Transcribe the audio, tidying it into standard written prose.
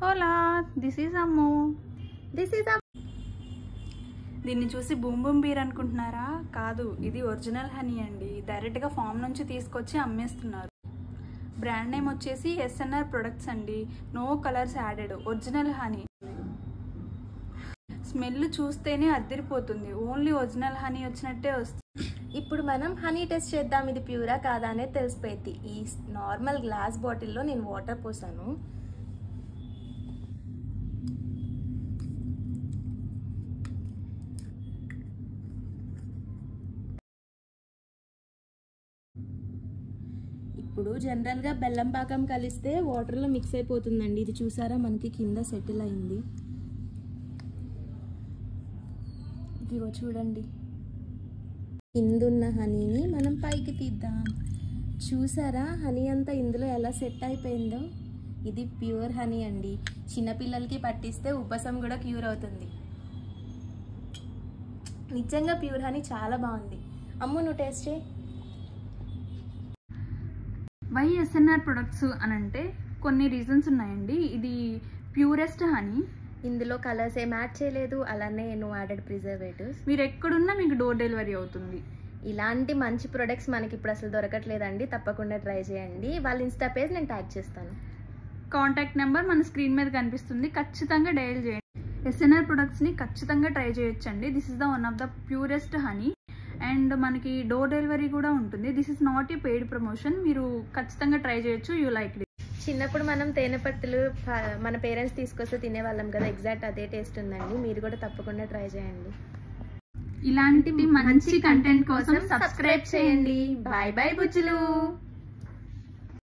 Hola, this is అమ్ము. దీన్ని చూసి boom boom beer అనుకుంటున్నారా? కాదు, ఇది ఒరిజినల్ హనీ అండి. డైరెక్ట్గా ఫామ్ నుంచి తీసుకొచ్చి అమ్మేస్తున్నారు. బ్రాండ్ నేమ్ వచ్చేసి SNR ప్రొడక్ట్స్ అండి. No colours added, original honey. Smell చూస్తేనే అద్దరిపోతుంది. ఓన్లీ ఒరిజినల్ హనీ వచ్చినట్టే వస్తుంది. ఇప్పుడు మనం హనీ టెస్ట్ చేద్దాం, ఇది ప్యూరా కాదా అనేది తెలిసిపోయింది. ఈ నార్మల్ గ్లాస్ బాటిల్లో నేను వాటర్ పోసాను. ఇప్పుడు జనరల్గా బెల్లం పాకం కలిస్తే వాటర్లో మిక్స్ అయిపోతుందండి. ఇది చూసారా, మనకి కింద సెటిల్ అయింది. ఇదిగో చూడండి, కిందున్న హనీని మనం పైకి తీద్దాం. చూసారా హనీ అంతా ఇందులో ఎలా సెట్ అయిపోయిందో? ఇది ప్యూర్ హనీ అండి. చిన్నపిల్లలకి పట్టిస్తే ఉపసం కూడా క్యూర్ అవుతుంది. నిజంగా ప్యూర్ హనీ చాలా బాగుంది. అమ్ము, నువ్వు టేస్ట్ చేయి. వై SNR ప్రొడక్ట్స్ అని అంటే కొన్ని రీజన్స్ ఉన్నాయండి. ఇది ప్యూరెస్ట్ హనీ. ఇందులో కలర్స్ ఏం యాడ్ చేయలేదు, అలానే నో యాడెడ్ ప్రిజర్వేటివ్స్. మీరు ఎక్కడున్నా మీకు డోర్ డెలివరీ అవుతుంది. ఇలాంటి మంచి ప్రొడక్ట్స్ మనకి ఇప్పుడు అసలు దొరకట్లేదండి. తప్పకుండా ట్రై చేయండి. వాళ్ళ ఇన్స్టా పేజ్ నేను ట్యాగ్ చేస్తాను. కాంటాక్ట్ నెంబర్ మన స్క్రీన్ మీద కనిపిస్తుంది. ఖచ్చితంగా డయల్ చేయండి. SNR ప్రొడక్ట్స్ని ఖచ్చితంగా ట్రై చేయొచ్చండి. This is the one of the purest honey. And మనకి డోర్ డెలివరీ కూడా ఉంటుంది. This is not a paid promotion. మీరు ఖచ్చితంగా ట్రై చేయొచ్చు. You like it. చిన్నప్పుడు మనం తేనె పట్టులు మన పేరెంట్స్ తీసుకొస్తే తినేవాళ్ళం కదా, ఎగ్జాక్ట్ అదే టేస్ట్ ఉందండి. మీరు కూడా తప్పకుండా ట్రై చేయండి. ఇలాంటి మంచి కంటెంట్ కోసం సబ్స్క్రైబ్ చేయండి. Bye bye బుజ్జులు.